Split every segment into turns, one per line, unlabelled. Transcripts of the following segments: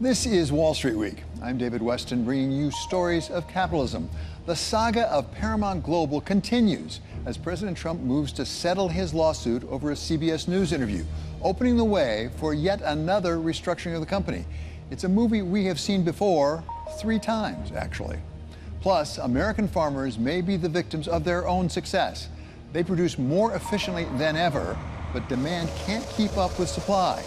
This is Wall Street Week. I'm David Weston, bringing you stories of capitalism. The saga of Paramount Global continues as President Trump moves to settle his lawsuit over a CBS News interview, opening the way for yet another restructuring of the company. It's a movie we have seen before, 3 times, actually. Plus, American farmers may be the victims of their own success. They produce more efficiently than ever, but demand can't keep up with supply.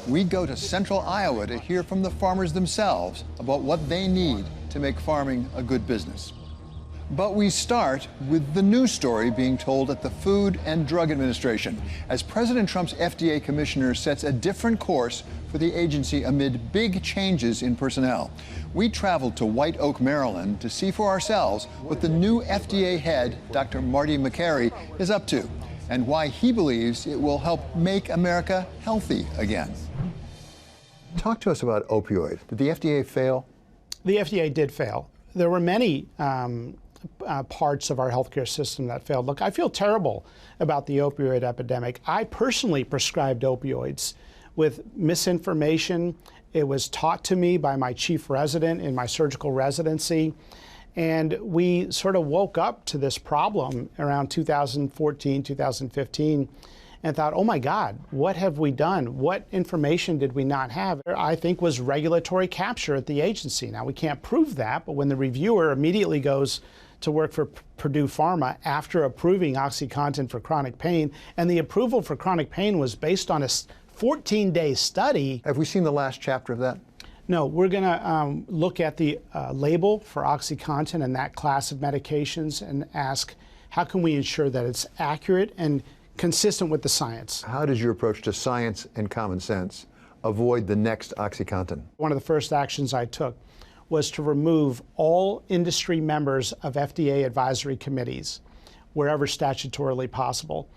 We go to central Iowa to hear from the farmers themselves about what they need to make farming a good business. But we start with the news story being told at the Food and Drug Administration as President Trump's FDA commissioner sets a different course for the agency amid big changes in personnel. We traveled to White Oak, Maryland to see for ourselves what the new FDA head, Dr. Marty Makary, is up to and why he believes it will help make America healthy again. Talk to us about opioid. Did the FDA fail?
The FDA did fail. There were many parts of our healthcare system that failed. Look, I feel terrible about the opioid epidemic. I personally prescribed opioids with misinformation. It was taught to me by my chief resident in my surgical residency. And we sort of woke up to this problem around 2014, 2015, and thought, oh my God, what have we done? What information did we not have? I think was regulatory capture at the agency. Now, we can't prove that, but when the reviewer immediately goes to work for Purdue Pharma after approving OxyContin for chronic pain, and the approval for chronic pain was based on a 14-day study.
Have we seen the last chapter of that?
No, we're going to look at the label for OxyContin and that class of medications and ask, how can we ensure that it's accurate and consistent with the science?
How does your approach to science and common sense avoid the next OxyContin?
One of the first actions I took was to remove all industry members of FDA advisory committees wherever statutorily possible.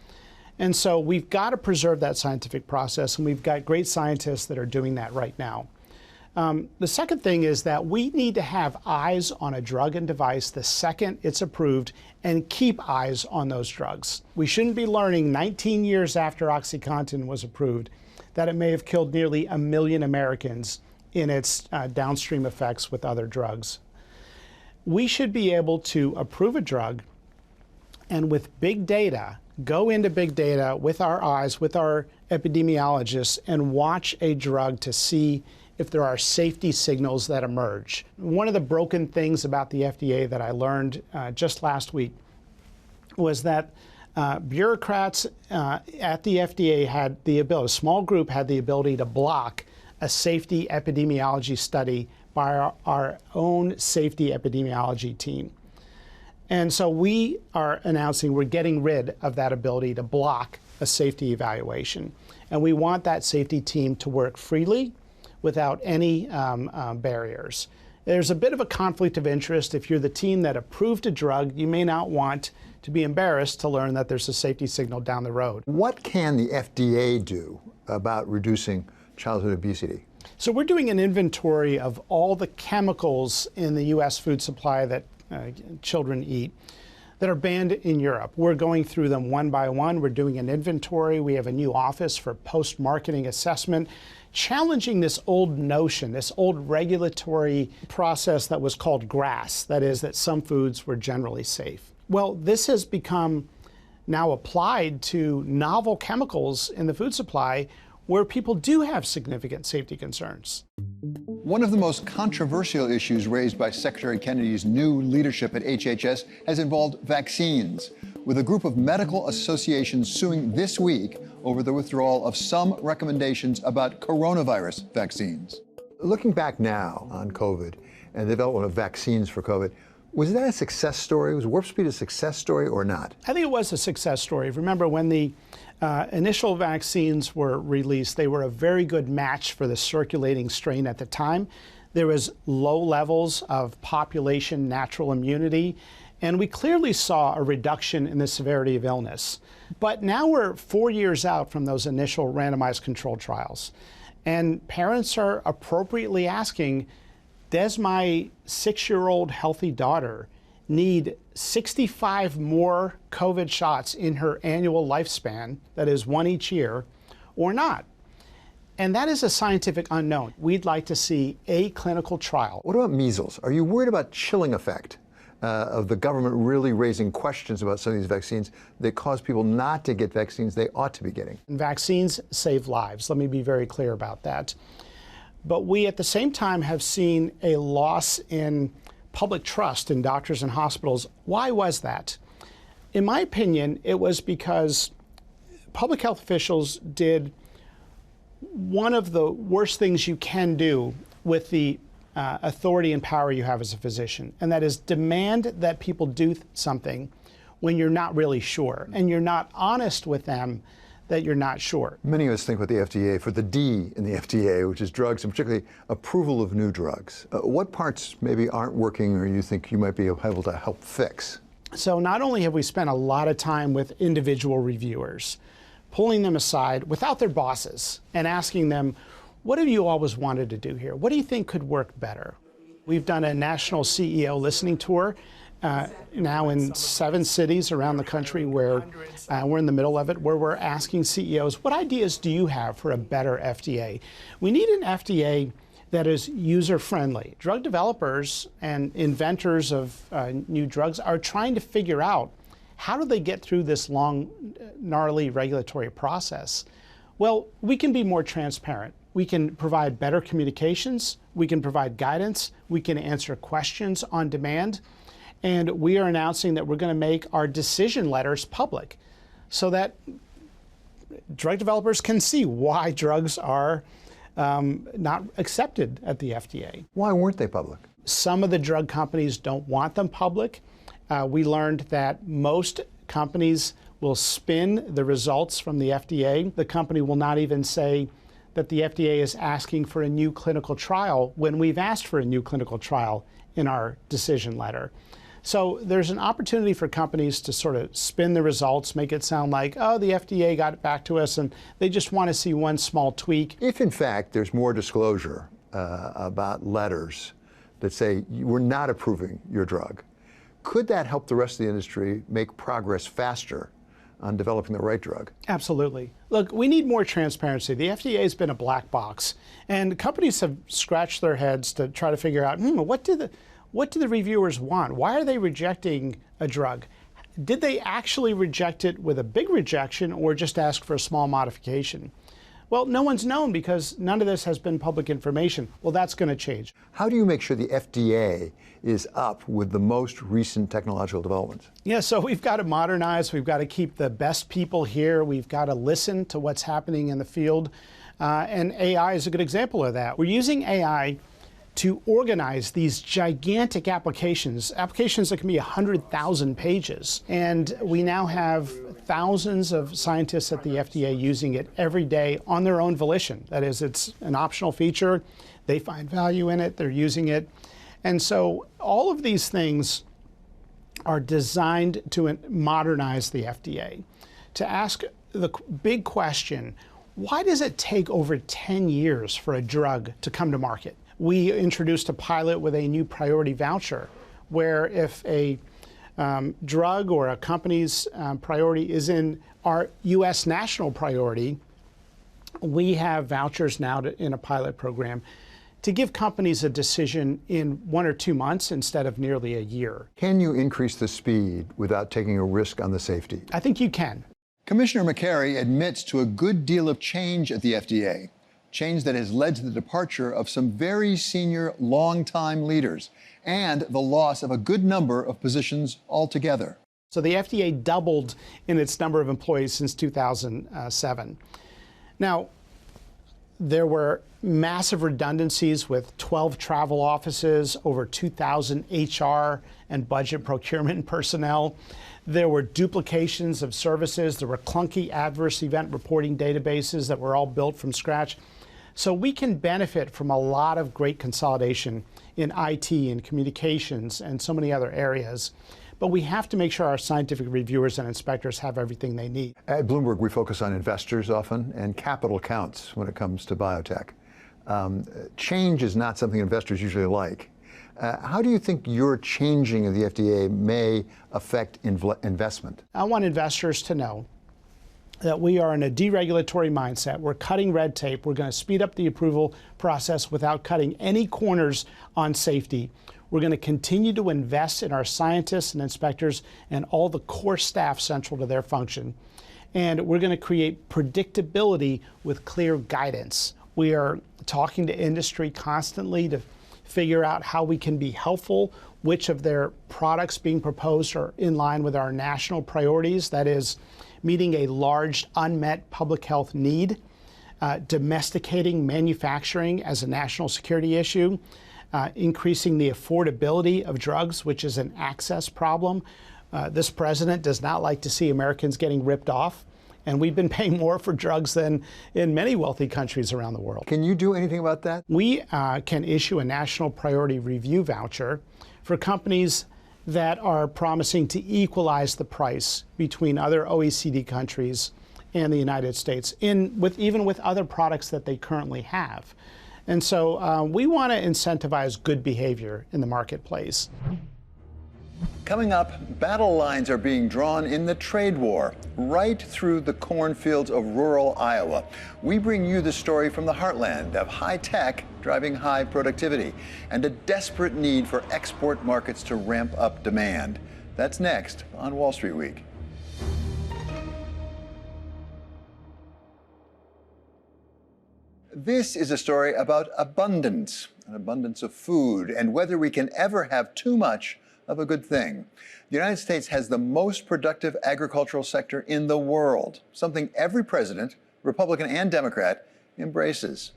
And so we've got to preserve that scientific process, and we've got great scientists that are doing that right now. The second thing is that we need to have eyes on a drug and device the second it's approved and keep eyes on those drugs. We shouldn't be learning 19 years after OxyContin was approved that it may have killed nearly 1 million Americans in its downstream effects with other drugs. We should be able to approve a drug and with big data, go into big data with our eyes, with our epidemiologists, and watch a drug to see if there are safety signals that emerge. One of the broken things about the FDA that I learned just last week was that bureaucrats at the FDA had the ability, a small group had the ability to block a safety epidemiology study by our own safety epidemiology team. And so we are announcing we're getting rid of that ability to block a safety evaluation. And we want that safety team to work freely without any barriers. There's a bit of a conflict of interest. If you're the team that approved a drug, you may not want to be embarrassed to learn that there's a safety signal down the road.
What can the FDA do about reducing childhood obesity?
So we're doing an inventory of all the chemicals in the U.S. food supply that children eat that are banned in Europe. We're going through them one by one. We're doing an inventory. We have a new office for post-marketing assessment, challenging this old notion, this old regulatory process that was called GRAS, that is, that some foods were generally safe. Well, this has become now applied to novel chemicals in the food supply where people do have significant safety concerns.
One of the most controversial issues raised by Secretary Kennedy's new leadership at HHS has involved vaccines, with a group of medical associations suing this week over the withdrawal of some recommendations about coronavirus vaccines. Looking back now on COVID and the development of vaccines for COVID, was that a success story? Was Warp Speed a success story or not?
I think it was a success story. Remember, when the initial vaccines were released, they were a very good match for the circulating strain at the time. There was low levels of population natural immunity, and we clearly saw a reduction in the severity of illness. But now we're 4 years out from those initial randomized controlled trials, and parents are appropriately asking, does my 6-year-old healthy daughter need 65 more COVID shots in her annual lifespan, that is 1 each year, or not? And that is a scientific unknown. We'd like to see a clinical trial.
What about measles? Are you worried about chilling effect of the government really raising questions about some of these vaccines that cause people not to get vaccines they ought to be getting?
And vaccines save lives. Let me be very clear about that. But we, at the same time, have seen a loss in public trust in doctors and hospitals. Why was that? In my opinion, it was because public health officials did one of the worst things you can do with the authority and power you have as a physician, and that is demand that people do something when you're not really sure, and you're not honest with them that you're not sure.
Many of us think about the FDA for the D in the FDA, which is drugs, and particularly approval of new drugs. What parts maybe aren't working or you think you might be able to help fix?
So not only have we spent a lot of time with individual reviewers, pulling them aside without their bosses and asking them, what have you always wanted to do here? What do you think could work better? We've done a national CEO listening tour now in 7 cities around the country where we're in the middle of it, where we're asking CEOs, what ideas do you have for a better FDA? We need an FDA that is user-friendly. Drug developers and inventors of new drugs are trying to figure out how do they get through this long, gnarly regulatory process? Well, we can be more transparent. We can provide better communications. We can provide guidance. We can answer questions on demand. And we are announcing that we're going to make our decision letters public so that drug developers can see why drugs are not accepted at the FDA.
Why weren't they public?
Some of the drug companies don't want them public. We learned that most companies will spin the results from the FDA. The company will not even say that the FDA is asking for a new clinical trial when we've asked for a new clinical trial in our decision letter. So there's an opportunity for companies to sort of spin the results, make it sound like, oh, the FDA got it back to us and they just want to see one small tweak.
If in fact there's more disclosure about letters that say we're not approving your drug, could that help the rest of the industry make progress faster on developing the right drug?
Absolutely. Look, we need more transparency. The FDA has been a black box, and companies have scratched their heads to try to figure out, what do the reviewers want? Why are they rejecting a drug? Did they actually reject it with a big rejection or just ask for a small modification? Well, no one's known because none of this has been public information. Well, that's going to change.
How do you make sure the FDA is up with the most recent technological developments?
Yeah, so we've got to modernize. We've got to keep the best people here. We've got to listen to what's happening in the field. And AI is a good example of that. We're using AI to organize these gigantic applications that can be 100,000 pages. And we now have thousands of scientists at the FDA using it every day on their own volition. That is, it's an optional feature. They find value in it. They're using it. And so all of these things are designed to modernize the FDA, to ask the big question, why does it take over 10 years for a drug to come to market? We introduced a pilot with a new priority voucher, where if a drug or a company's priority is in our U.S. national priority, we have vouchers now in a pilot program to give companies a decision in 1 or 2 months instead of nearly a year.
Can you increase the speed without taking a risk on the safety?
I think you can.
Commissioner Makary admits to a good deal of change at the FDA, change that has led to the departure of some very senior, longtime leaders and the loss of a good number of positions altogether.
So the FDA doubled in its number of employees since 2007. Now, there were massive redundancies with 12 travel offices, over 2,000 HR and budget procurement personnel. There were duplications of services. There were clunky adverse event reporting databases that were all built from scratch. So we can benefit from a lot of great consolidation in IT and communications and so many other areas. But we have to make sure our scientific reviewers and inspectors have everything they need.
At Bloomberg, we focus on investors often, and capital counts when it comes to biotech. Change is not something investors usually like. How do you think your changing of the FDA may affect investment?
I want investors to know that we are in a deregulatory mindset. We're cutting red tape. We're going to speed up the approval process without cutting any corners on safety. We're going to continue to invest in our scientists and inspectors and all the core staff central to their function. And we're going to create predictability with clear guidance. We are talking to industry constantly to figure out how we can be helpful, which of their products being proposed are in line with our national priorities, that is, meeting a large unmet public health need, domesticating manufacturing as a national security issue, increasing the affordability of drugs, which is an access problem. This president does not like to see Americans getting ripped off, and we've been paying more for drugs than in many wealthy countries around the world.
Can you do anything about that?
We can issue a national priority review voucher for companies that are promising to equalize the price between other OECD countries and the United States, even with other products that they currently have. And so we want to incentivize good behavior in the marketplace.
Coming up, battle lines are being drawn in the trade war right through the cornfields of rural Iowa. We bring you the story from the heartland of high tech driving high productivity and a desperate need for export markets to ramp up demand. That's next on Wall Street Week. This is a story about abundance, an abundance of food, and whether we can ever have too much of a good thing. The United States has the most productive agricultural sector in the world, something every president, Republican and Democrat, embraces.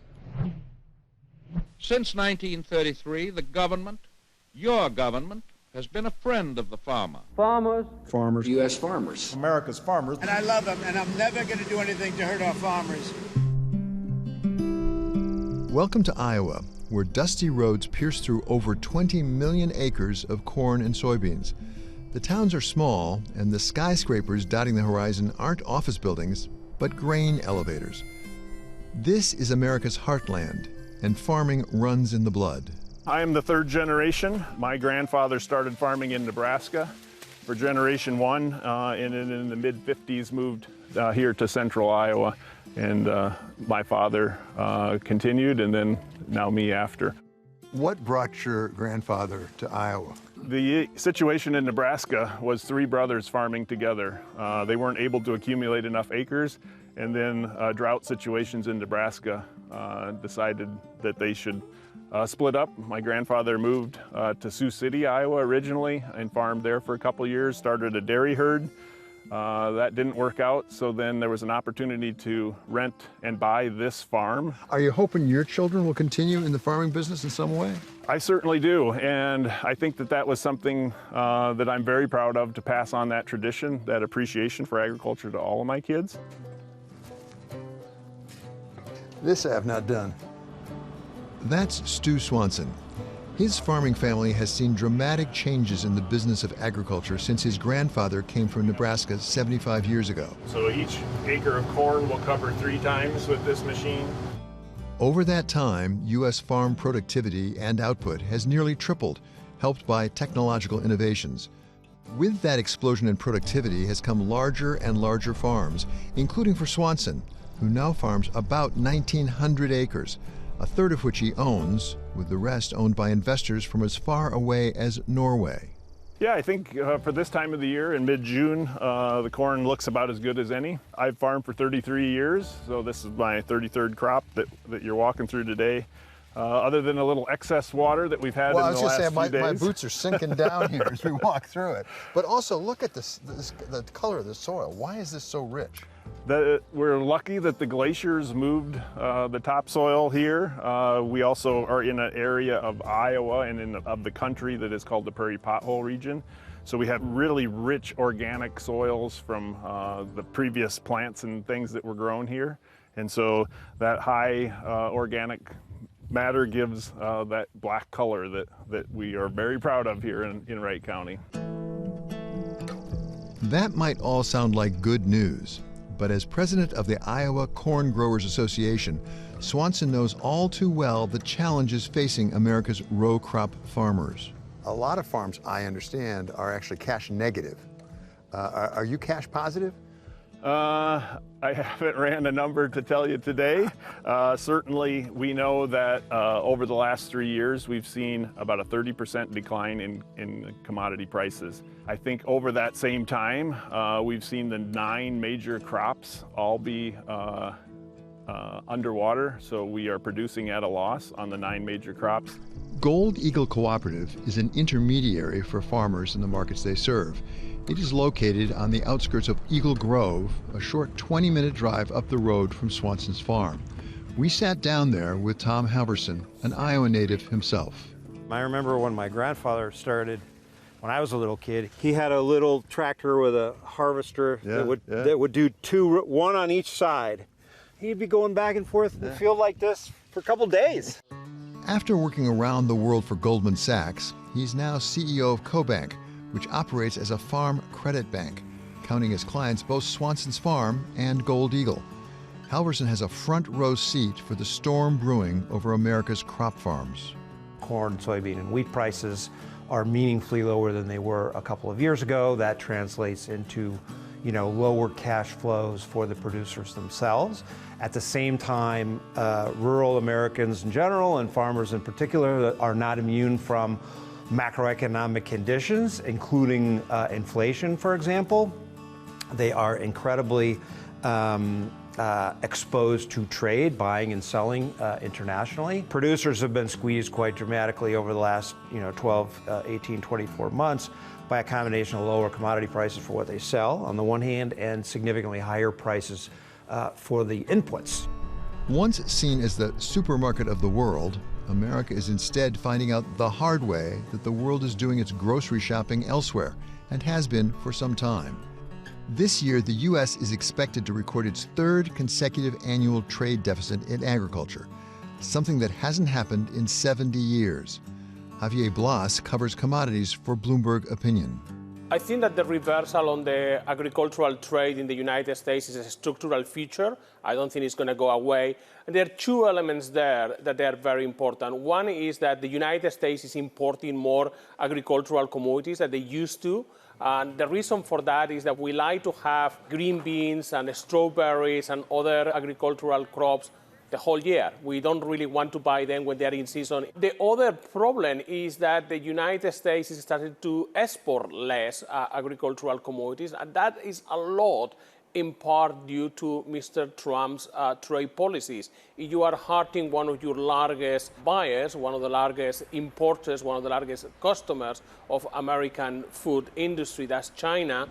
Since 1933, the government, your government, has been a friend of the farmer.
Farmers.
U.S. farmers.
America's farmers.
And I love them, and I'm never going to do anything to hurt our farmers.
Welcome to Iowa, where dusty roads pierce through over 20 million acres of corn and soybeans. The towns are small, and the skyscrapers dotting the horizon aren't office buildings, but grain elevators. This is America's heartland, and farming runs in the blood.
I am the third generation. My grandfather started farming in Nebraska for generation one, and in the mid-50s moved here to central Iowa. And my father continued, and then now me after.
What brought your grandfather to Iowa?
The situation in Nebraska was three brothers farming together. They weren't able to accumulate enough acres, and then drought situations in Nebraska decided that they should split up. My grandfather moved to Sioux City, Iowa originally, and farmed there for a couple years, started a dairy herd. That didn't work out, so then there was an opportunity to rent and buy this farm.
Are you hoping your children will continue in the farming business in some way?
I certainly do, and I think that that was something that I'm very proud of, to pass on that tradition, that appreciation for agriculture to all of my kids.
This I have not done. That's Stu Swanson. His farming family has seen dramatic changes in the business of agriculture since his grandfather came from Nebraska 75 years ago.
So each acre of corn will cover 3 times with this machine.
Over that time, U.S. farm productivity and output has nearly tripled, helped by technological innovations. With that explosion in productivity has come larger and larger farms, including for Swanson, who now farms about 1,900 acres, a third of which he owns, with the rest owned by investors from as far away as Norway.
Yeah, I think for this time of the year, in mid-June, the corn looks about as good as any. I've farmed for 33 years, so this is my 33rd crop that you're walking through today. Other than a little excess water that we've had in the last few days.
My boots are sinking down here as we walk through it. But also, look at the color of the soil. Why is this so rich?
We're lucky that the glaciers moved the topsoil here. We also are in an area of Iowa and of the country that is called the Prairie Pothole region. So we have really rich organic soils from the previous plants and things that were grown here. And so that high organic matter gives that black color that we are very proud of here in Wright County.
That might all sound like good news, but as president of the Iowa Corn Growers Association, Swanson knows all too well the challenges facing America's row crop farmers. A lot of farms, I understand, are actually cash negative. Are you cash positive?
I haven't ran a number to tell you today. Certainly, we know that over the last 3 years, we've seen about a 30% decline in commodity prices. I think over that same time, we've seen the 9 major crops all be underwater, so we are producing at a loss on the 9 major crops.
Gold Eagle Cooperative is an intermediary for farmers in the markets they serve. It is located on the outskirts of Eagle Grove, a short 20-minute drive up the road from Swanson's farm. We sat down there with Tom Halverson, an Iowa native himself.
I remember when my grandfather started, when I was a little kid, he had a little tractor with a harvester that would do 2, 1 on each side. He'd be going back and forth in the field like this for a couple days.
After working around the world for Goldman Sachs, he's now CEO of CoBank, which operates as a farm credit bank, counting as clients both Swanson's Farm and Gold Eagle. Halverson has a front row seat for the storm brewing over America's crop farms.
Corn, soybean, and wheat prices are meaningfully lower than they were a couple of years ago. That translates into, lower cash flows for the producers themselves. At the same time, rural Americans in general and farmers in particular are not immune from macroeconomic conditions, including inflation, for example. They are incredibly exposed to trade, buying and selling internationally. Producers have been squeezed quite dramatically over the last 12, 18, 24 months by a combination of lower commodity prices for what they sell on the one hand and significantly higher prices for the inputs.
Once seen as the supermarket of the world, America is instead finding out the hard way that the world is doing its grocery shopping elsewhere, and has been for some time. This year, the U.S. is expected to record its 3rd consecutive annual trade deficit in agriculture, something that hasn't happened in 70 years. Javier Blas covers commodities for Bloomberg Opinion.
I think that the reversal on the agricultural trade in the United States is a structural feature. I don't think it's going to go away. And there are 2 elements there that are very important. One is that the United States is importing more agricultural commodities than they used to. And the reason for that is that we like to have green beans and strawberries and other agricultural crops the whole year. We don't really want to buy them when they're in season. The other problem is that the United States is starting to export less agricultural commodities, and that is a lot in part due to Mr. Trump's trade policies. If you are hurting one of your largest buyers, one of the largest importers, one of the largest customers of American food industry, that's China.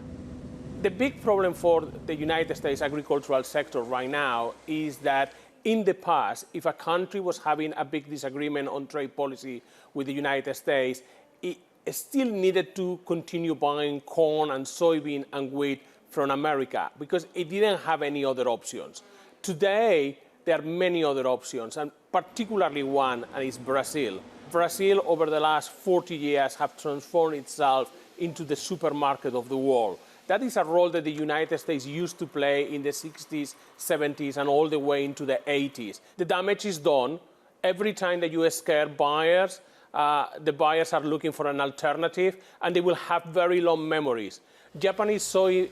The big problem for the United States agricultural sector right now is that in the past, if a country was having a big disagreement on trade policy with the United States, it still needed to continue buying corn and soybean and wheat from America because it didn't have any other options. Today, there are many other options, and particularly one, and it's Brazil. Brazil, over the last 40 years, have transformed itself into the supermarket of the world. That is a role that the United States used to play in the 60s, 70s, and all the way into the 80s. The damage is done. Every time that you scare buyers, the buyers are looking for an alternative, and they will have very long memories. Japanese soy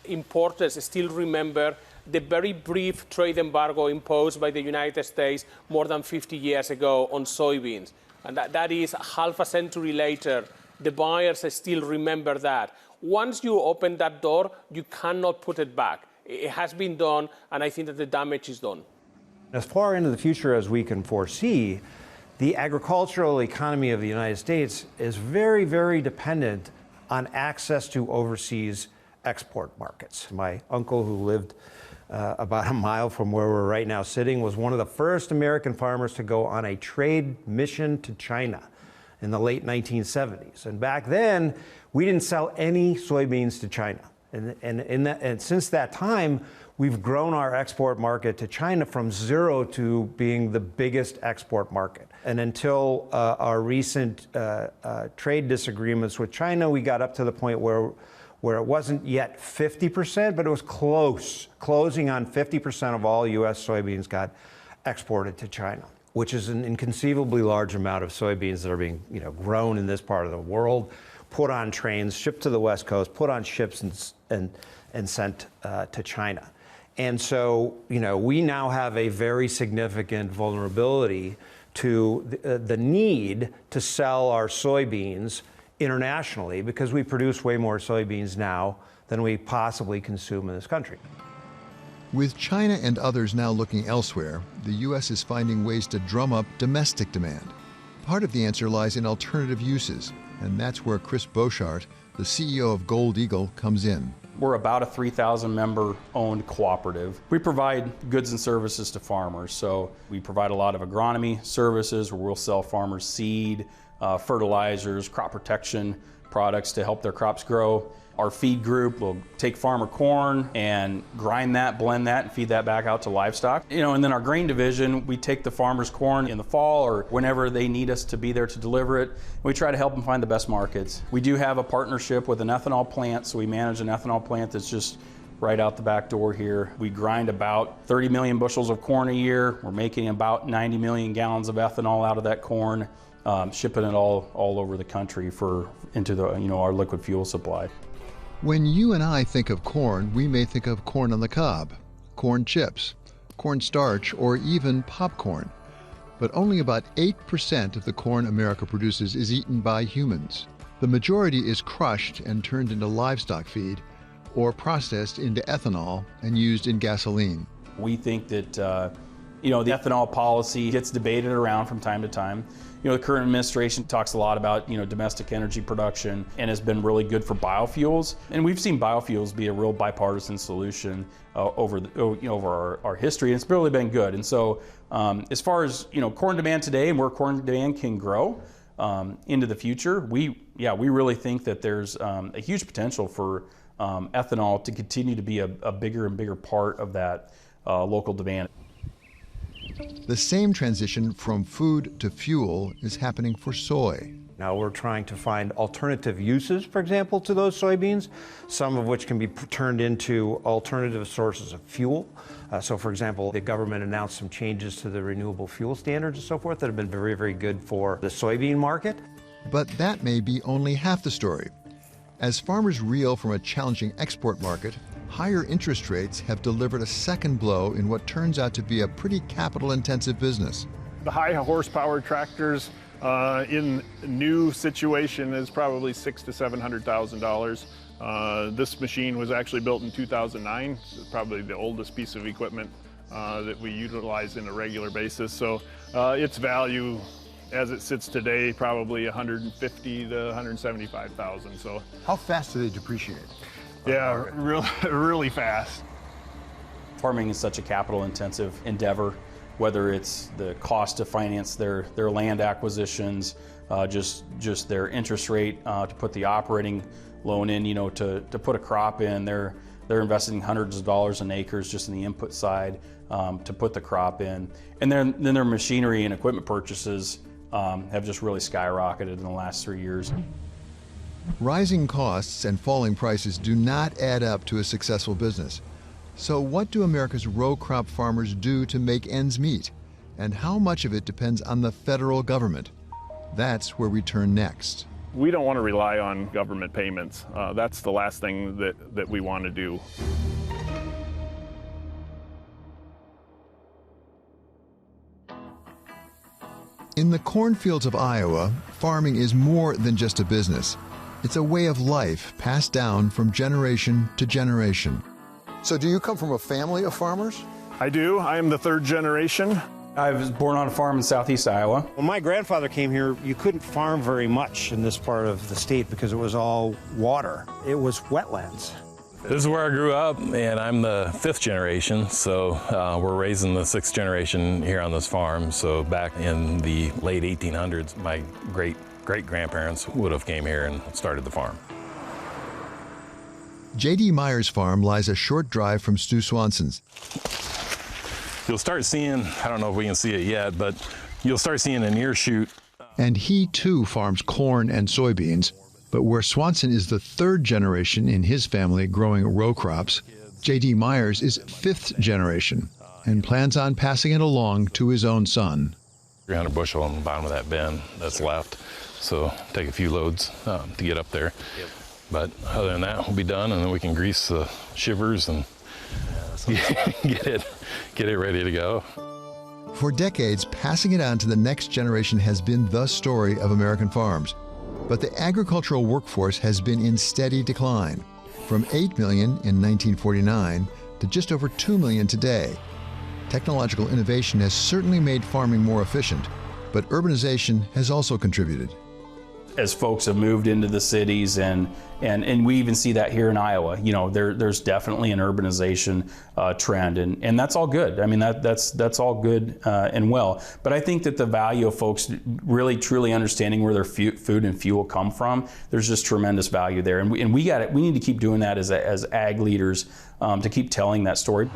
importers still remember the very brief trade embargo imposed by the United States more than 50 years ago on soybeans. And that is half a century later. The buyers still remember that. Once you open that door, you cannot put it back. It has been done, and I think that the damage is done.
As far into the future as we can foresee, the agricultural economy of the United States is very, very dependent on access to overseas export markets. My uncle, who lived about a mile from where we're right now sitting, was one of the first American farmers to go on a trade mission to China in the late 1970s. And back then, we didn't sell any soybeans to China. And since that time, we've grown our export market to China from 0 to being the biggest export market. And until our recent trade disagreements with China, we got up to the point where it wasn't yet 50%, but it was closing on 50% of all U.S. soybeans got exported to China, which is an inconceivably large amount of soybeans that are being grown in this part of the world, put on trains, shipped to the West Coast, put on ships and and sent to China. And so, we now have a very significant vulnerability to the need to sell our soybeans internationally because we produce way more soybeans now than we possibly consume in this country.
With China and others now looking elsewhere, the U.S. is finding ways to drum up domestic demand. Part of the answer lies in alternative uses, and that's where Chris Boshart, the CEO of Gold Eagle, comes in.
We're about a 3,000 member owned cooperative. We provide goods and services to farmers. So we provide a lot of agronomy services where we'll sell farmers seed, fertilizers, crop protection products to help their crops grow. Our feed group will take farmer corn and grind that, blend that, and feed that back out to livestock. And then our grain division, we take the farmer's corn in the fall or whenever they need us to be there to deliver it. We try to help them find the best markets. We do have a partnership with an ethanol plant, so we manage an ethanol plant that's just right out the back door here. We grind about 30 million bushels of corn a year. We're making about 90 million gallons of ethanol out of that corn, shipping it all over the country into the our liquid fuel supply.
When you and I think of corn, we may think of corn on the cob, corn chips, corn starch, or even popcorn. But only about 8% of the corn America produces is eaten by humans. The majority is crushed and turned into livestock feed or processed into ethanol and used in gasoline.
We think that the ethanol policy gets debated around from time to time. The current administration talks a lot about domestic energy production and has been really good for biofuels. And we've seen biofuels be a real bipartisan solution over our history, and it's really been good. And so as far as corn demand today and where corn demand can grow into the future, we really think that there's a huge potential for ethanol to continue to be a bigger and bigger part of that local demand.
The same transition from food to fuel is happening for soy.
Now we're trying to find alternative uses, for example, to those soybeans, some of which can be turned into alternative sources of fuel. So, for example, the government announced some changes to the renewable fuel standards and so forth that have been very, very good for the soybean market.
But that may be only half the story. As farmers reel from a challenging export market, higher interest rates have delivered a second blow in what turns out to be a pretty capital-intensive business.
The high horsepower tractors in new situation is probably $600,000 to $700,000. This machine was actually built in 2009. It's probably the oldest piece of equipment that we utilize on a regular basis. So its value, as it sits today, probably $150,000 to $175,000. So
how fast do they depreciate?
Yeah, really fast.
Farming is such a capital-intensive endeavor, whether it's the cost to finance their land acquisitions, just their interest rate to put the operating loan in, to put a crop in. They're investing hundreds of dollars in acres just in the input side to put the crop in, and then their machinery and equipment purchases have just really skyrocketed in the last 3 years.
Rising costs and falling prices do not add up to a successful business. So what do America's row crop farmers do to make ends meet? And how much of it depends on the federal government? That's where we turn next.
We don't want to rely on government payments. That's the last thing that we want to do.
In the cornfields of Iowa, farming is more than just a business. It's a way of life passed down from generation to generation. So do you come from a family of farmers?
I do. I am the third generation.
I was born on a farm in southeast Iowa.
When my grandfather came here, you couldn't farm very much in this part of the state because it was all water. It was wetlands.
This is where I grew up, and I'm the fifth generation, so we're raising the sixth generation here on this farm. So back in the late 1800s, my great-grandparents would have came here and started the farm.
J.D. Meyer's farm lies a short drive from Stu Swanson's.
You'll start seeing, I don't know if we can see it yet, but you'll start seeing an ear shoot.
And he, too, farms corn and soybeans. But where Swanson is the third generation in his family growing row crops, J.D. Myers is fifth generation and plans on passing it along to his own son.
300 bushel on the bottom of that bin that's left, so take a few loads to get up there. But other than that, we'll be done, and then we can grease the shivers and get it ready to go.
For decades, passing it on to the next generation has been the story of American farms. But the agricultural workforce has been in steady decline, from 8 million in 1949 to just over 2 million today. Technological innovation has certainly made farming more efficient, but urbanization has also contributed.
As folks have moved into the cities, and we even see that here in Iowa, you know, there's definitely an urbanization trend, and that's all good. I mean, that's all good and well. But I think that the value of folks really truly understanding where their food and fuel come from, there's just tremendous value there, and we need to keep doing that as ag leaders to keep telling that story.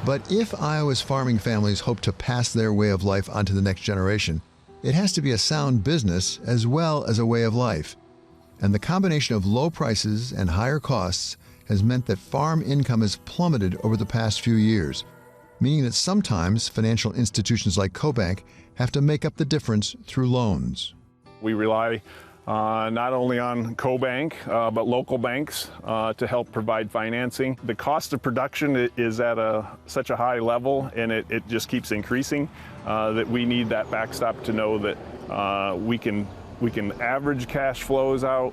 But if Iowa's farming families hope to pass their way of life onto the next generation, it has to be a sound business as well as a way of life. And the combination of low prices and higher costs has meant that farm income has plummeted over the past few years, meaning that sometimes financial institutions like CoBank have to make up the difference through loans.
We rely not only on CoBank, but local banks to help provide financing. The cost of production is at such a high level, and it just keeps increasing, that we need that backstop to know that we can average cash flows out.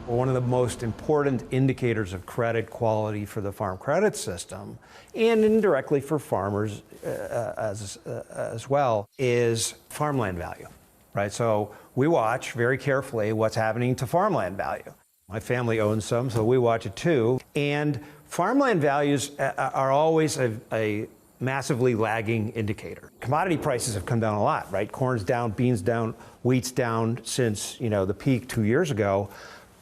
One of the most important indicators of credit quality for the farm credit system, and indirectly for farmers as well, is farmland value. Right, so we watch very carefully what's happening to farmland value. My family owns some, so we watch it too. And farmland values are always a massively lagging indicator. Commodity prices have come down a lot, right? Corn's down, beans down, wheat's down since, you know, the peak 2 years ago.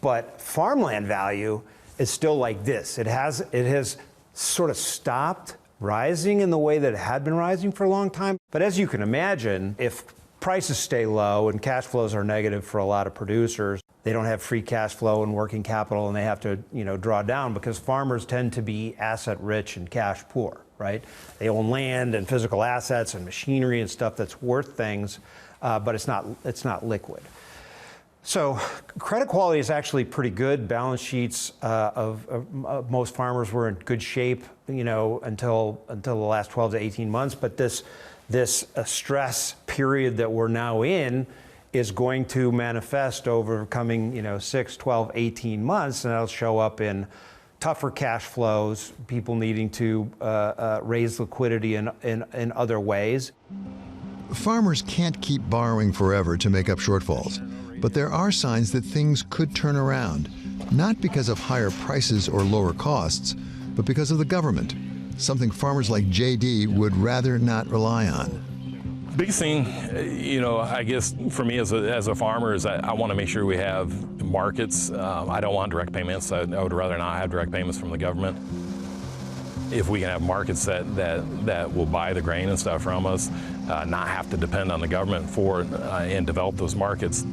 But farmland value is still like this. It has sort of stopped rising in the way that it had been rising for a long time. But as you can imagine, if prices stay low and cash flows are negative for a lot of producers, they don't have free cash flow and working capital, and they have to, you know, draw down, because farmers tend to be asset rich and cash poor, right? They own land and physical assets and machinery and stuff that's worth things, but it's not liquid. So credit quality is actually pretty good. Balance sheets of most farmers were in good shape, you know, until the last 12 to 18 months. But this stress period that we're now in is going to manifest over coming, you know, 6, 12, 18 months, and that'll show up in tougher cash flows, people needing to raise liquidity in other ways.
Farmers can't keep borrowing forever to make up shortfalls, but there are signs that things could turn around, not because of higher prices or lower costs, but because of the government, something farmers like JD would rather not rely on.
Biggest thing, you know, I guess for me as a farmer is I want to make sure we have markets. I don't want direct payments. I would rather not have direct payments from the government. If we can have markets that will buy the grain and stuff from us, not have to depend on the government for it, and develop those markets.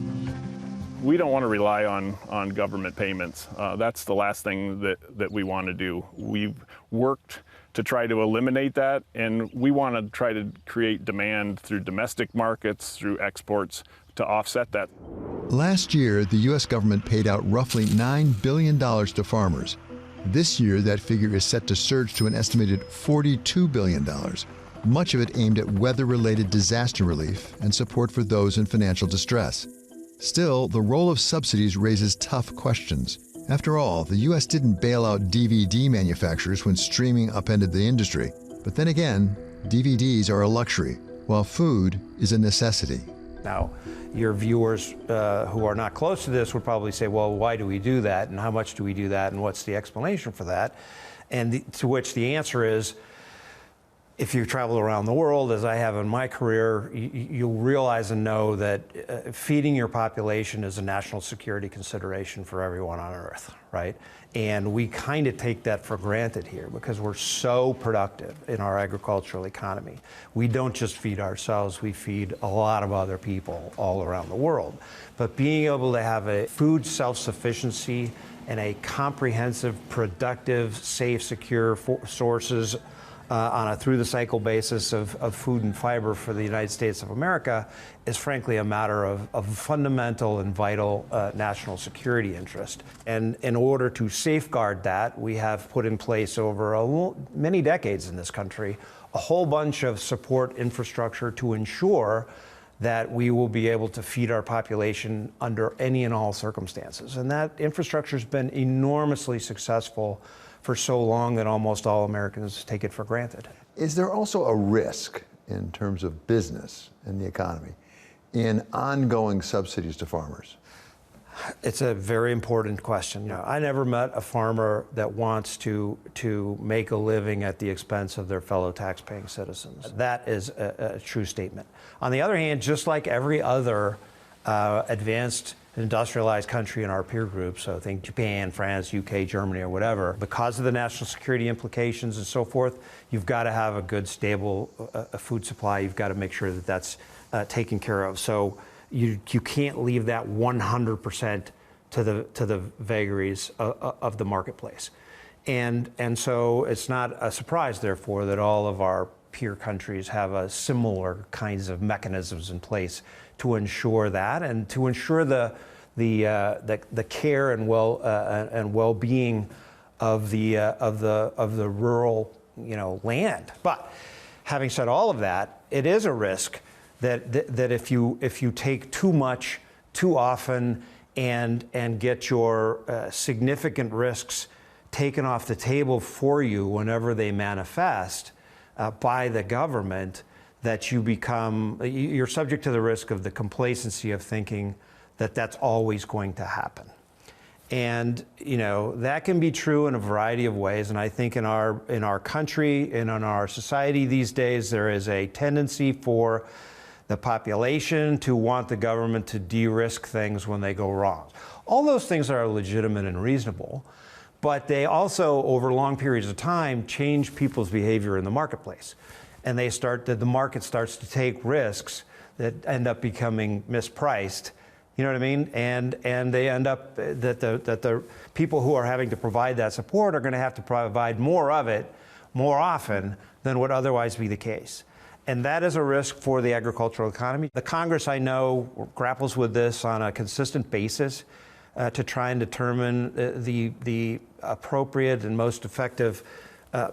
We don't want to rely on government payments. That's the last thing that we want to do. We've worked to try to eliminate that, and we want to try to create demand through domestic markets, through exports, to offset that.
Last year, the U.S. government paid out roughly $9 billion to farmers. This year, that figure is set to surge to an estimated $42 billion, much of it aimed at weather-related disaster relief and support for those in financial distress. Still, the role of subsidies raises tough questions. After all, the U.S. didn't bail out DVD manufacturers when streaming upended the industry. But then again, DVDs are a luxury, while food is a necessity.
Now, your viewers who are not close to this would probably say, well, why do we do that, and how much do we do that, and what's the explanation for that? And to which the answer is, if you travel around the world, as I have in my career, you'll realize and know that feeding your population is a national security consideration for everyone on Earth, right? And we kind of take that for granted here because we're so productive in our agricultural economy. We don't just feed ourselves, we feed a lot of other people all around the world. But being able to have a food self-sufficiency and a comprehensive, productive, safe, secure sources on a through-the-cycle basis of food and fiber for the United States of America is frankly a matter of fundamental and vital national security interest. And in order to safeguard that, we have put in place over many decades in this country a whole bunch of support infrastructure to ensure that we will be able to feed our population under any and all circumstances. And that infrastructure has been enormously successful for so long that almost all Americans take it for granted.
Is there also a risk in terms of business and the economy in ongoing subsidies to farmers?
It's a very important question. You know, I never met a farmer that wants to make a living at the expense of their fellow tax-paying citizens. That is a true statement. On the other hand, just like every other advanced industrialized country in our peer group, so think Japan, France, UK, Germany, or whatever, because of the national security implications and so forth, you've got to have a good, stable food supply. You've got to make sure that that's taken care of. So you can't leave that 100% to the vagaries of the marketplace. And so it's not a surprise, therefore, that all of our peer countries have a similar kinds of mechanisms in place to ensure that, and to ensure the care and well-being of the rural land. But having said all of that, it is a risk that if you take too much too often and get your significant risks taken off the table for you whenever they manifest by the government, that you're subject to the risk of the complacency of thinking that that's always going to happen. And that can be true in a variety of ways. And I think in our country and in our society these days, there is a tendency for the population to want the government to de-risk things when they go wrong. All those things are legitimate and reasonable, but they also, over long periods of time, change people's behavior in the marketplace. And the market starts to take risks that end up becoming mispriced. You know what I mean? And they end up that the people who are having to provide that support are going to have to provide more of it more often than would otherwise be the case. And that is a risk for the agricultural economy. The Congress, I know, grapples with this on a consistent basis to try and determine the appropriate and most effective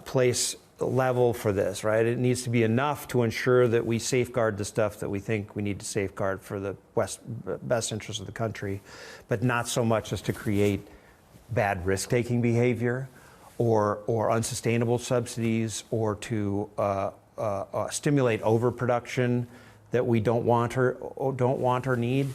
place level for this, right? It needs to be enough to ensure that we safeguard the stuff that we think we need to safeguard for the best interest of the country, but not so much as to create bad risk-taking behavior or unsustainable subsidies, or to stimulate overproduction that we don't want or need.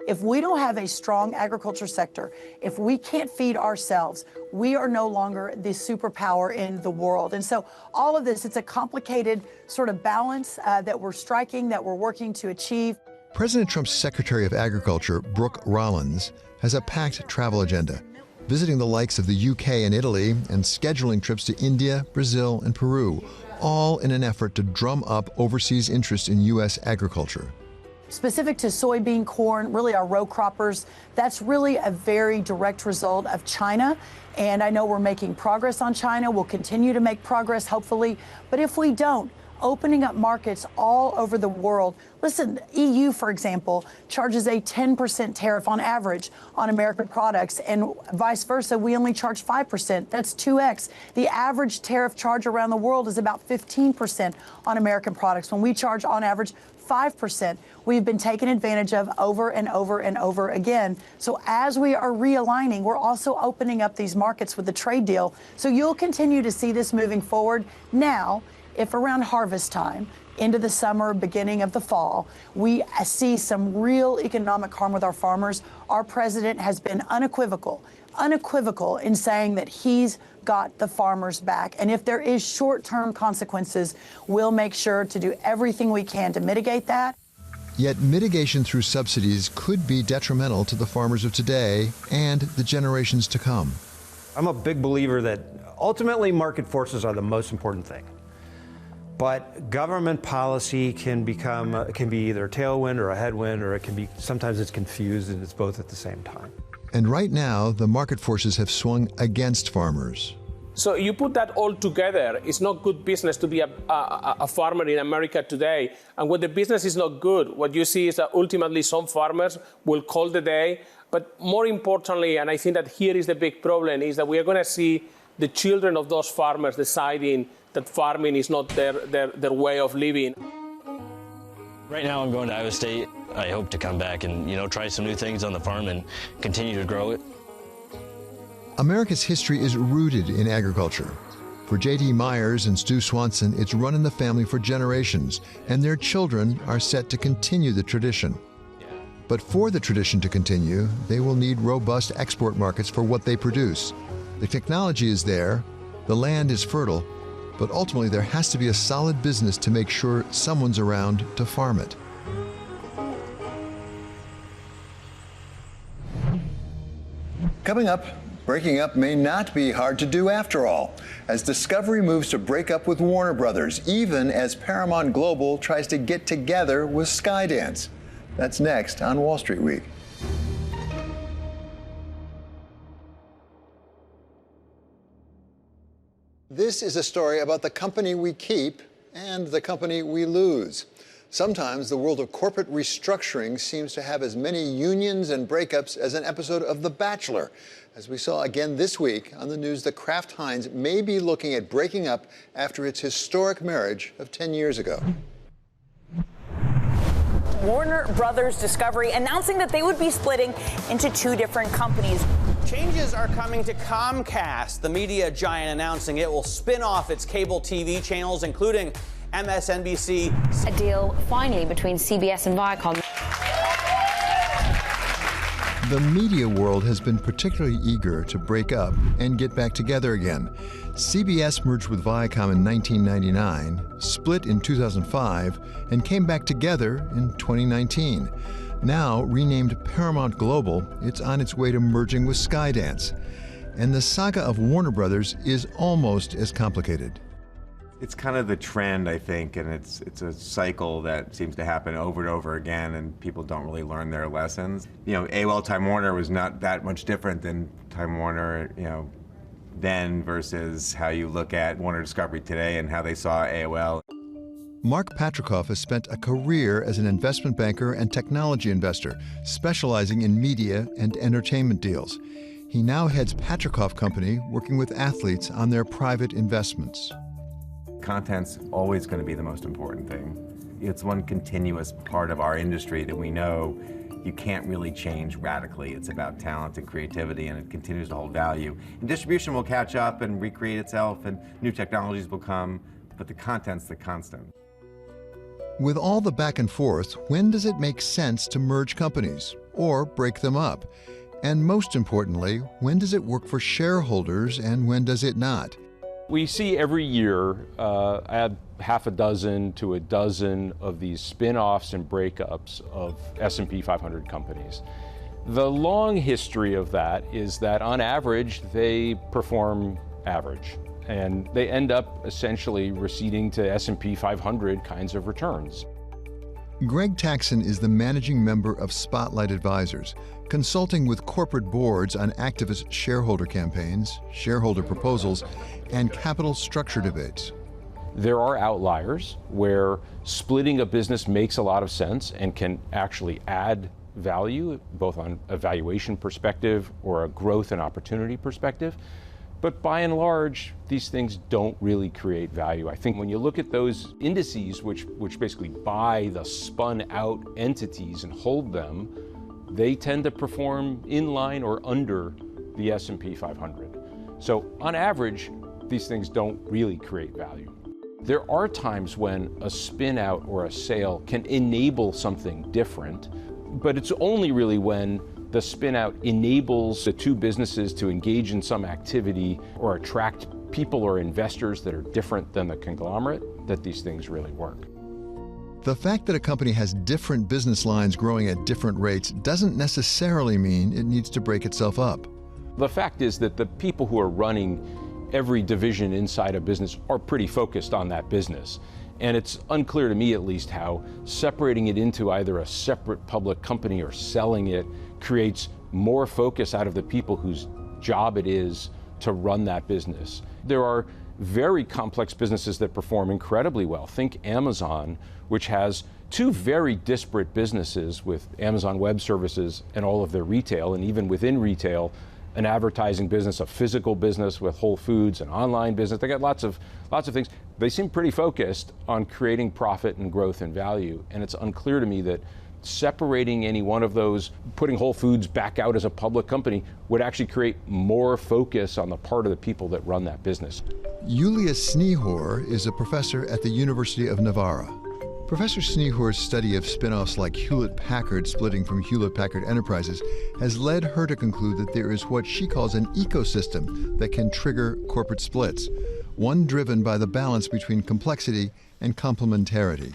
If we don't have a strong agriculture sector, if we can't feed ourselves, we are no longer the superpower in the world. And so all of this, it's a complicated sort of balance that we're striking, that we're working to achieve.
President Trump's Secretary of Agriculture, Brooke Rollins, has a packed travel agenda, visiting the likes of the UK and Italy and scheduling trips to India, Brazil, and Peru, all in an effort to drum up overseas interest in U.S. agriculture.
Specific to soybean, corn, really our row croppers, that's really a very direct result of China. And I know we're making progress on China. We'll continue to make progress, hopefully. But if we don't, opening up markets all over the world. Listen, EU, for example, charges a 10% tariff on average on American products, and vice versa, we only charge 5%. That's 2x. The average tariff charge around the world is about 15% on American products, when we charge on average 5%. We've been taken advantage of over and over and over again. So as we are realigning, we're also opening up these markets with the trade deal. So you'll continue to see this moving forward. Now, if around harvest time, into the summer, beginning of the fall, we see some real economic harm with our farmers, our president has been unequivocal in saying that he's got the farmers back. And if there is short-term consequences, we'll make sure to do everything we can to mitigate that.
Yet mitigation through subsidies could be detrimental to the farmers of today and the generations to come.
I'm a big believer that ultimately market forces are the most important thing. But government policy can be either a tailwind or a headwind, or sometimes it's confused and it's both at the same time.
And right now, the market forces have swung against farmers.
So you put that all together, it's not good business to be a farmer in America today. And when the business is not good, what you see is that ultimately some farmers will call the day. But more importantly, and I think that here is the big problem, is that we are going to see the children of those farmers deciding that farming is not their way of living.
Right now I'm going to Iowa State. I hope to come back and, try some new things on the farm and continue to grow it.
America's history is rooted in agriculture. For J.D. Myers and Stu Swanson, it's run in the family for generations, and their children are set to continue the tradition. But for the tradition to continue, they will need robust export markets for what they produce. The technology is there, the land is fertile, but ultimately there has to be a solid business to make sure someone's around to farm it. Coming up, breaking up may not be hard to do after all, as Discovery moves to break up with Warner Brothers, even as Paramount Global tries to get together with Skydance. That's next on Wall Street Week. This is a story about the company we keep and the company we lose. Sometimes the world of corporate restructuring seems to have as many unions and breakups as an episode of The Bachelor. As we saw again this week on the news that Kraft Heinz may be looking at breaking up after its historic marriage of 10 years ago.
Warner Brothers Discovery announcing that they would be splitting into two different companies.
Changes are coming to Comcast, the media giant announcing it will spin off its cable TV channels, including MSNBC.
A deal finally between CBS and Viacom.
The media world has been particularly eager to break up and get back together again. CBS merged with Viacom in 1999, split in 2005, and came back together in 2019. Now, renamed Paramount Global, it's on its way to merging with Skydance. And the saga of Warner Brothers is almost as complicated.
It's kind of the trend, I think, and it's a cycle that seems to happen over and over again, and people don't really learn their lessons. AOL Time Warner was not that much different than Time Warner, then versus how you look at Warner Discovery today and how they saw AOL.
Mark Patrikoff has spent a career as an investment banker and technology investor, specializing in media and entertainment deals. He now heads Patrikoff Company, working with athletes on their private investments.
Content's always going to be the most important thing. It's one continuous part of our industry that we know you can't really change radically. It's about talent and creativity, and it continues to hold value. And distribution will catch up and recreate itself, and new technologies will come, but the content's the constant.
With all the back and forth, when does it make sense to merge companies or break them up? And most importantly, when does it work for shareholders and when does it not?
We see every year add half a dozen to a dozen of these spin-offs and breakups of S&P 500 companies. The long history of that is that on average, they perform average. And they end up essentially receding to S&P 500 kinds of returns.
Greg Taxon is the managing member of Spotlight Advisors, consulting with corporate boards on activist shareholder campaigns, shareholder proposals, and capital structure debates.
There are outliers where splitting a business makes a lot of sense and can actually add value, both on a valuation perspective or a growth and opportunity perspective. But by and large, these things don't really create value. I think when you look at those indices, which basically buy the spun out entities and hold them, they tend to perform in line or under the S&P 500. So on average, these things don't really create value. There are times when a spin out or a sale can enable something different, but it's only really when the spin out enables the two businesses to engage in some activity or attract people or investors that are different than the conglomerate that these things really work.
The fact that a company has different business lines growing at different rates doesn't necessarily mean it needs to break itself up.
The fact is that the people who are running every division inside a business are pretty focused on that business. And it's unclear to me, at least, how separating it into either a separate public company or selling it creates more focus out of the people whose job it is
to run that business. There are very complex businesses that perform incredibly well. Think Amazon, which has two very disparate businesses with Amazon Web Services and all of their retail, and even within retail, an advertising business, a physical business with Whole Foods, an online business. They got lots of things. They seem pretty focused on creating profit and growth and value. And it's unclear to me that separating any one of those, putting Whole Foods back out as a public company, would actually create more focus on the part of the people that run that business.
Yulia Snihor is a professor at the University of Navarra. Professor Snihor's study of spin-offs like Hewlett-Packard splitting from Hewlett-Packard Enterprises has led her to conclude that there is what she calls an ecosystem that can trigger corporate splits, one driven by the balance between complexity and complementarity.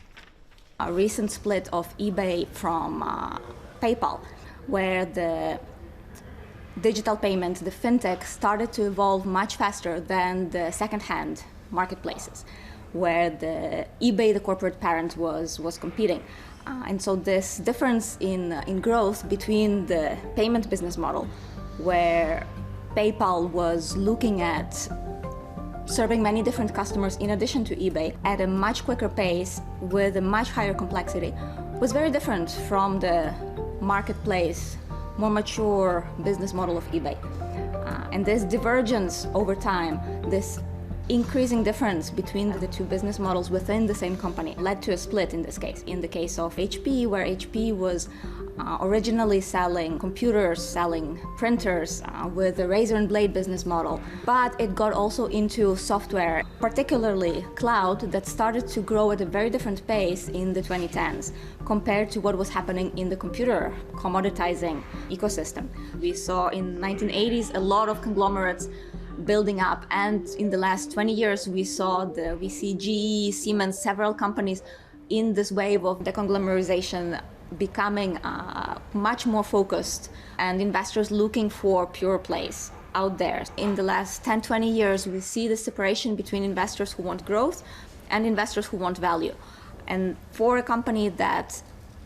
A recent split of eBay from PayPal, where the digital payment, the fintech, started to evolve much faster than the second-hand marketplaces, where the eBay, the corporate parent, was competing. And so this difference in growth between the payment business model, where PayPal was looking at serving many different customers in addition to eBay at a much quicker pace with a much higher complexity, was very different from the marketplace, more mature business model of eBay. And this divergence over time, this increasing difference between the two business models within the same company led to a split in this case. In the case of HP, where HP was originally selling computers, selling printers with a razor and blade business model, but it got also into software, particularly cloud, that started to grow at a very different pace in the 2010s compared to what was happening in the computer commoditizing ecosystem. We saw in the 1980s a lot of conglomerates building up, and in the last 20 years we see GE, Siemens, several companies in this wave of deconglomerization becoming much more focused, and investors looking for pure plays out there. In the last 10-20 years we see the separation between investors who want growth and investors who want value. And for a company that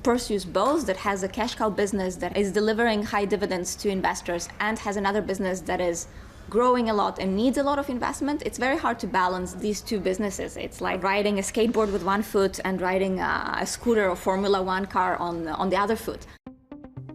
pursues both, that has a cash cow business that is delivering high dividends to investors and has another business that is growing a lot and needs a lot of investment, it's very hard to balance these two businesses. It's like riding a skateboard with one foot and riding a scooter or Formula One car on the other foot.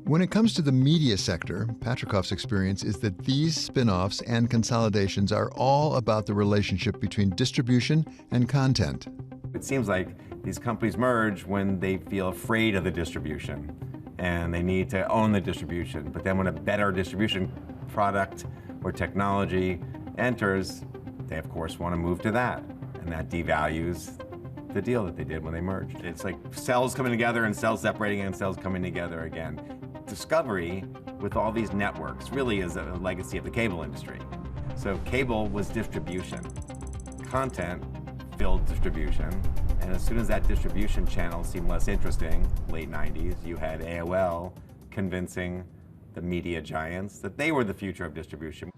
When it comes to the media sector, Patrikoff's experience is that these spin-offs and consolidations are all about the relationship between distribution and content.
It seems like these companies merge when they feel afraid of the distribution and they need to own the distribution. But then when a better distribution product or technology enters, they of course want to move to that, and that devalues the deal that they did when they merged. It's like cells coming together and cells separating and cells coming together again. Discovery with all these networks really is a legacy of the cable industry. So cable was distribution. Content filled distribution, and as soon as that distribution channel seemed less interesting, late 90s, you had AOL convincing the media giants that they were the future of distribution.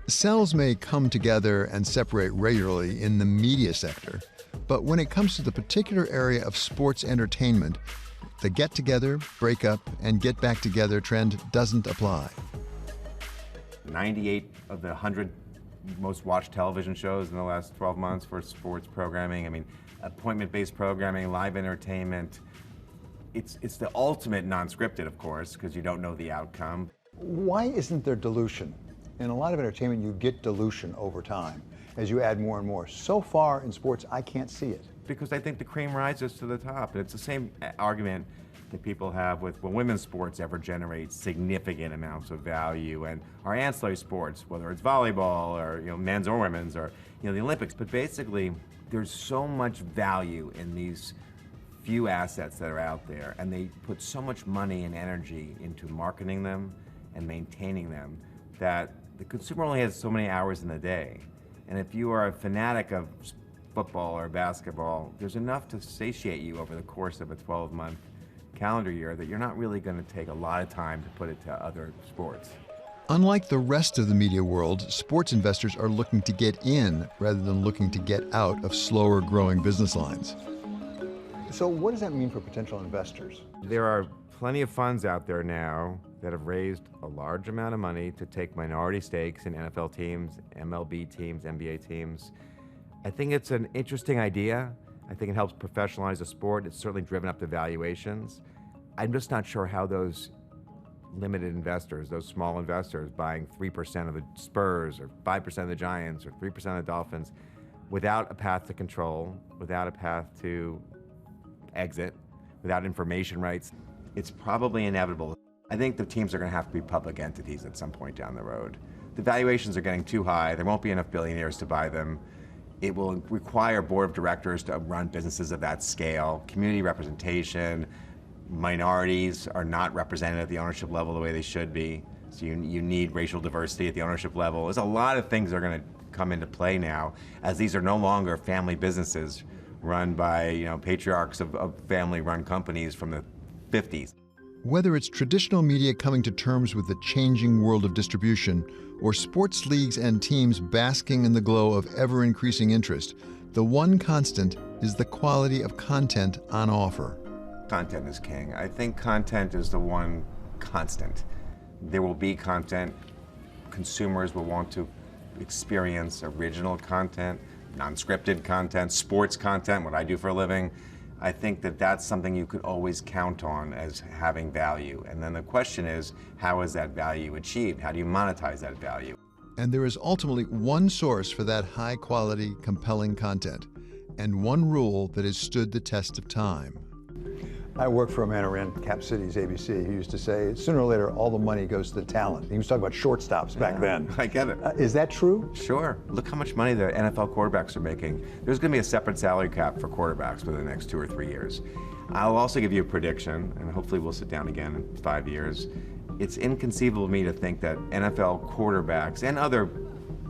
Cells may come together and separate regularly in the media sector, but when it comes to the particular area of sports entertainment, the get together, break up, and get back together trend doesn't apply.
98 of the 100 most watched television shows in the last 12 months for sports programming. I mean, appointment-based programming, live entertainment. It's the ultimate non-scripted, of course, because you don't know the outcome.
Why isn't there dilution? In a lot of entertainment, you get dilution over time as you add more and more. So far in sports, I can't see it.
Because I think the cream rises to the top. And it's the same argument that people have with, will women's sports ever generate significant amounts of value, and our ancillary sports, whether it's volleyball or men's or women's or the Olympics. But basically, there's so much value in these few assets that are out there, and they put so much money and energy into marketing them and maintaining them that the consumer only has so many hours in the day. And if you are a fanatic of football or basketball, there's enough to satiate you over the course of a 12-month calendar year that you're not really going to take a lot of time to put it to other sports.
Unlike the rest of the media world, sports investors are looking to get in rather than looking to get out of slower growing business lines. So what does that mean for potential investors?
There are plenty of funds out there now that have raised a large amount of money to take minority stakes in NFL teams, MLB teams, NBA teams. I think it's an interesting idea. I think it helps professionalize the sport. It's certainly driven up the valuations. I'm just not sure how those limited investors, those small investors buying 3% of the Spurs or 5% of the Giants or 3% of the Dolphins, without a path to control, without a path to exit, without information rights, it's probably inevitable. I think the teams are going to have to be public entities at some point down the road. The valuations are getting too high. There won't be enough billionaires to buy them. It will require board of directors to run businesses of that scale. Community representation, minorities are not represented at the ownership level the way they should be. So you need racial diversity at the ownership level. There's a lot of things that are going to come into play now, as these are no longer family businesses run by patriarchs of family-run companies from the 50s.
Whether it's traditional media coming to terms with the changing world of distribution, or sports leagues and teams basking in the glow of ever-increasing interest, the one constant is the quality of content on offer.
Content is king. I think content is the one constant. There will be content. Consumers will want to experience original content, non-scripted content, sports content, what I do for a living. I think that that's something you could always count on as having value. And then the question is, how is that value achieved? How do you monetize that value?
And there is ultimately one source for that high-quality, compelling content, and one rule that has stood the test of time.
I worked for a man who ran Cap Cities ABC. He used to say, sooner or later, all the money goes to the talent. He was talking about shortstops back then.
I get it.
Is that true?
Sure. Look how much money the NFL quarterbacks are making. There's going to be a separate salary cap for quarterbacks for the next 2 or 3 years. I'll also give you a prediction, and hopefully we'll sit down again in 5 years. It's inconceivable to me to think that NFL quarterbacks and other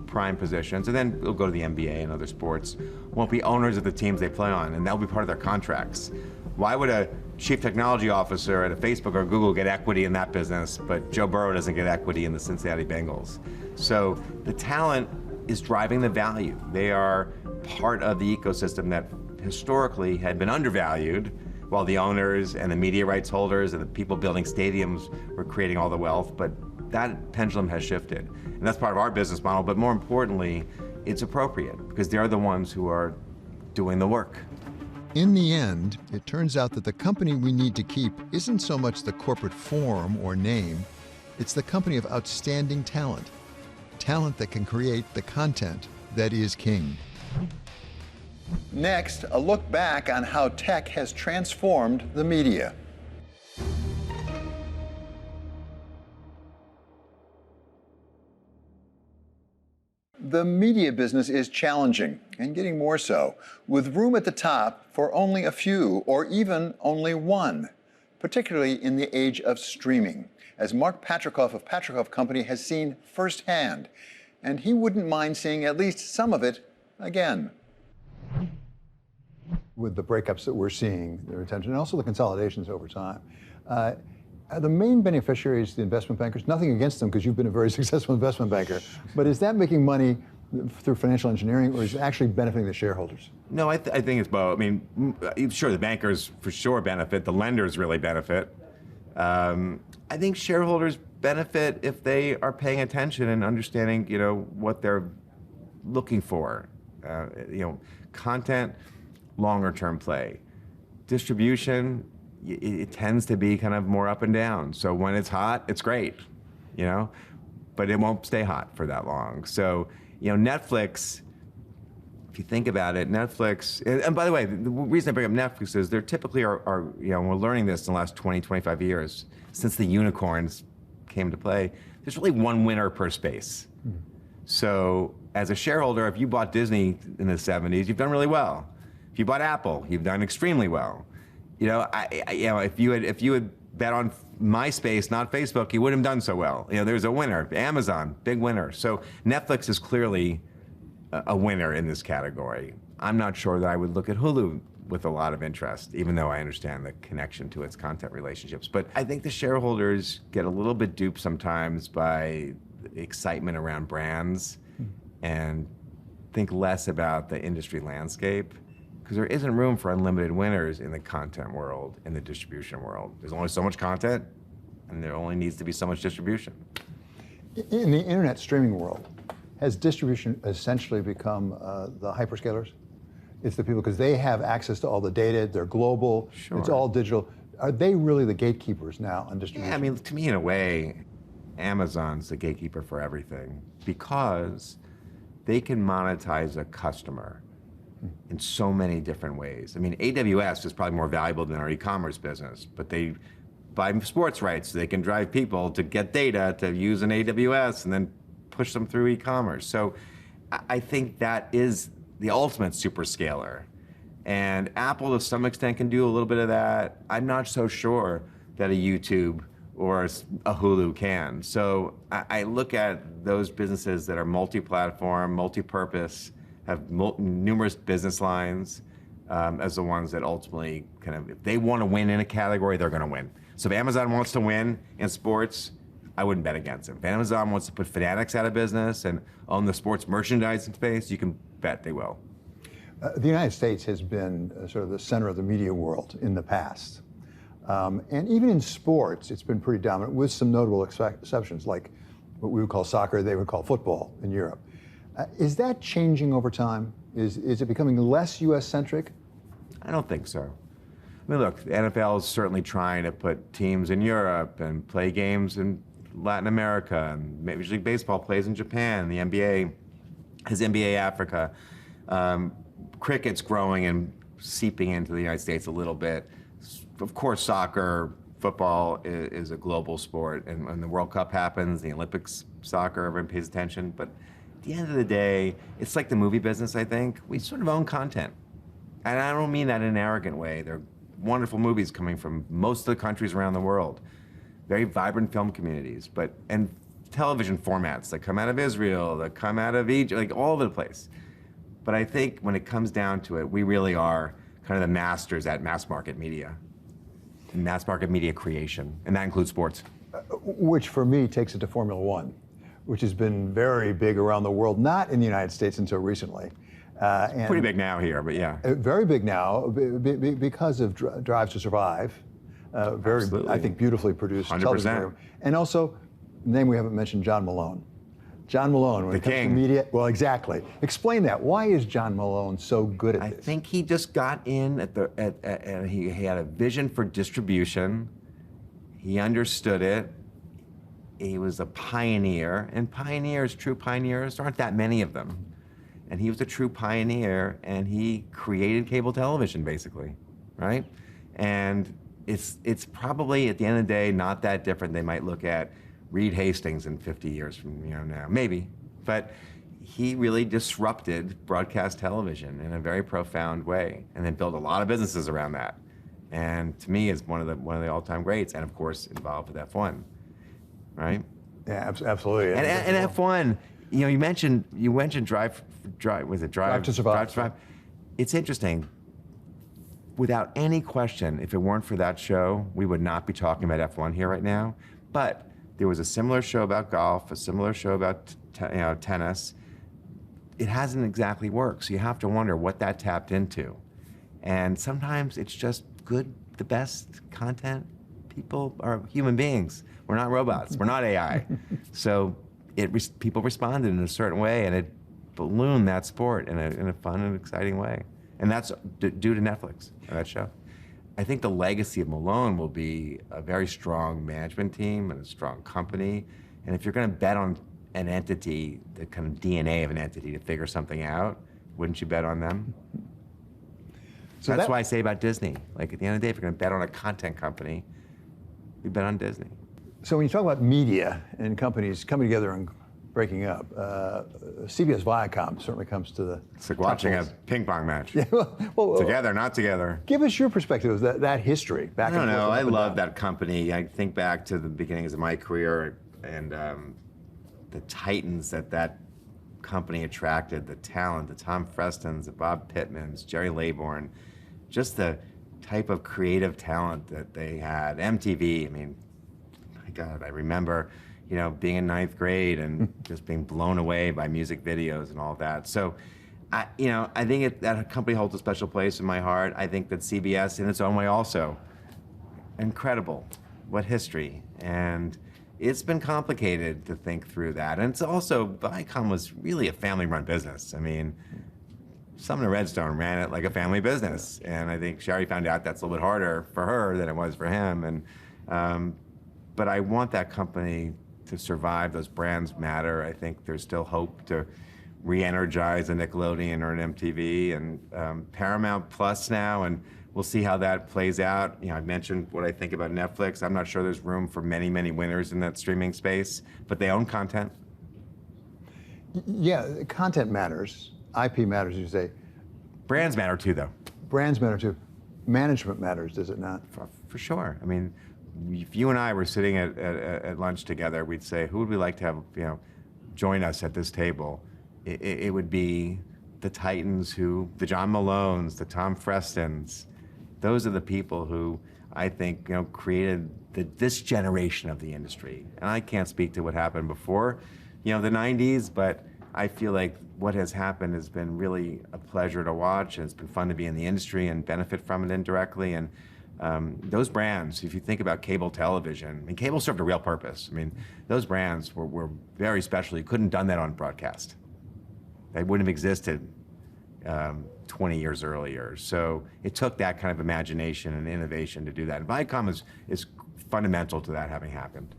prime positions, and then we'll go to the NBA and other sports, won't be owners of the teams they play on, and that'll be part of their contracts. Why would a chief technology officer at a Facebook or Google get equity in that business, but Joe Burrow doesn't get equity in the Cincinnati Bengals? So the talent is driving the value. They are part of the ecosystem that historically had been undervalued, while the owners and the media rights holders and the people building stadiums were creating all the wealth. But that pendulum has shifted. And that's part of our business model, but more importantly, it's appropriate because they're the ones who are doing the work.
In the end, it turns out that the company we need to keep isn't so much the corporate form or name, it's the company of outstanding talent. Talent that can create the content that is king. Next, a look back on how tech has transformed the media. The media business is challenging, and getting more so, with room at the top for only a few, or even only one, particularly in the age of streaming, as Mark Patrikoff of Patrikoff Company has seen firsthand, and he wouldn't mind seeing at least some of it again.
With the breakups that we're seeing, their attention, and also the consolidations over time, are the main beneficiaries the investment bankers? Nothing against them, because you've been a very successful investment banker. But is that making money through financial engineering, or is it actually benefiting the shareholders?
No, I think it's both. I mean, sure, the bankers for sure benefit. The lenders really benefit. I think shareholders benefit if they are paying attention and understanding, what they're looking for. Content, longer-term play. Distribution, it tends to be kind of more up and down. So when it's hot, it's great, but it won't stay hot for that long. So, Netflix, if you think about it, Netflix, and by the way, the reason I bring up Netflix is there typically are we're learning this in the last 20, 25 years, since the unicorns came to play, there's really one winner per space. So as a shareholder, if you bought Disney in the 70s, you've done really well. If you bought Apple, you've done extremely well. If you had bet on MySpace, not Facebook, you wouldn't have done so well. There's a winner. Amazon, big winner. So Netflix is clearly a winner in this category. I'm not sure that I would look at Hulu with a lot of interest, even though I understand the connection to its content relationships. But I think the shareholders get a little bit duped sometimes by the excitement around brands and think less about the industry landscape, because there isn't room for unlimited winners in the content world, in the distribution world. There's only so much content, and there only needs to be so much distribution.
In the internet streaming world, has distribution essentially become the hyperscalers? It's the people, because they have access to all the data, they're global, it's all digital. Are they really the gatekeepers now on distribution?
Yeah, I mean, to me, in a way, Amazon's the gatekeeper for everything because they can monetize a customer in so many different ways. I mean, AWS is probably more valuable than our e-commerce business, but they buy sports rights so they can drive people to get data to use an AWS and then push them through e-commerce. So I think that is the ultimate superscaler. And Apple, to some extent, can do a little bit of that. I'm not so sure that a YouTube or a Hulu can. So I look at those businesses that are multi-platform, multi-purpose, have numerous business lines as the ones that ultimately kind of, if they want to win in a category, they're going to win. So if Amazon wants to win in sports, I wouldn't bet against them. If Amazon wants to put Fanatics out of business and own the sports merchandising space, you can bet they will.
The United States has been sort of the center of the media world in the past. And even in sports, it's been pretty dominant, with some notable exceptions, like what we would call soccer, they would call football in Europe. Is that changing over time? Is it becoming less US-centric?
I don't think so. I mean, look, the NFL is certainly trying to put teams in Europe and play games in Latin America, and Major League Baseball plays in Japan, the NBA has NBA Africa. Cricket's growing and seeping into the United States a little bit. Of course, soccer, football is a global sport, and when the World Cup happens, the Olympics, soccer, everyone pays attention. But at the end of the day, it's like the movie business, I think. We sort of own content. And I don't mean that in an arrogant way. There are wonderful movies coming from most of the countries around the world, very vibrant film communities, and television formats that come out of Israel, that come out of Egypt, like all over the place. But I think when it comes down to it, we really are kind of the masters at mass market media, and mass market media creation, and that includes sports.
Which for me takes it to Formula One, which has been very big around the world, not in the United States until recently.
And pretty big now here, but yeah.
Very big now because of Drive to Survive. Very, I think, beautifully produced
100%.
television. And also, name we haven't mentioned, John Malone. John Malone, when it comes to media, well, exactly. Explain that. Why is John Malone so good at this?
I think he just got in he had a vision for distribution. He understood it. He was a pioneer, and true pioneers, there aren't that many of them. And he was a true pioneer, and he created cable television, basically, right? And it's probably, at the end of the day, not that different. They might look at Reed Hastings in 50 years from now, maybe. But he really disrupted broadcast television in a very profound way, and then built a lot of businesses around that. And to me, is one of the all-time greats, and of course, involved with F1, right?
Yeah, absolutely.
And F1, you mentioned Drive to Survive. It's interesting. Without any question, if it weren't for that show, we would not be talking about F1 here right now. But there was a similar show about golf, a similar show about tennis. It hasn't exactly worked, so you have to wonder what that tapped into. And sometimes it's just good, the best content. People are human beings. We're not robots. We're not AI. So people responded in a certain way, and it ballooned that sport in a fun and exciting way. And that's due to Netflix, that show. I think the legacy of Malone will be a very strong management team and a strong company. And if you're going to bet on an entity, the kind of DNA of an entity to figure something out, wouldn't you bet on them? So that's why I say about Disney. Like, at the end of the day, if you're going to bet on a content company, we bet on Disney.
So when you talk about media and companies coming together and breaking up, CBS Viacom certainly comes to the
It's like watching a ping pong match.
Yeah, well,
together, not together.
Give us your perspective of that history.
I don't know. I love that company. I think back to the beginnings of my career and the titans that company attracted, the talent, the Tom Frestons, the Bob Pittmans, Jerry Laybourne, just the type of creative talent that they had. MTV, I mean, my God, I remember being in 9th grade and just being blown away by music videos and all that. So, I think that company holds a special place in my heart. I think that CBS, in its own way, also incredible. what history? And it's been complicated to think through that. And it's also, Viacom was really a family-run business. I mean, Sumner Redstone ran it like a family business. And I think Sherry found out that's a little bit harder for her than it was for him. And but I want that company to survive. Those brands matter. I think there's still hope to re-energize a Nickelodeon or an MTV and Paramount Plus now, and we'll see how that plays out. You know, I mentioned what I think about Netflix. I'm not sure there's room for many, many winners in that streaming space, but they own content.
Yeah, content matters. IP matters, you say.
Brands matter too, though.
Brands matter too. Management matters, does it not?
For sure. I mean, if you and I were sitting at lunch together, we'd say, who would we like to have, you know, join us at this table? It would be the Titans, the John Malones, the Tom Frestons. Those are the people who I think, you know, created this generation of the industry. And I can't speak to what happened before, you know, the 90s, but I feel like what has happened has been really a pleasure to watch, and it's been fun to be in the industry and benefit from it indirectly. And those brands, if you think about cable television, I mean, cable served a real purpose. I mean, those brands were very special. You couldn't have done that on broadcast. They wouldn't have existed 20 years earlier. So it took that kind of imagination and innovation to do that. And Viacom is fundamental to that having happened.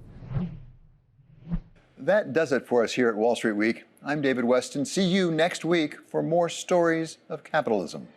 That does it for us here at Wall Street Week. I'm David Weston. See you next week for more stories of capitalism.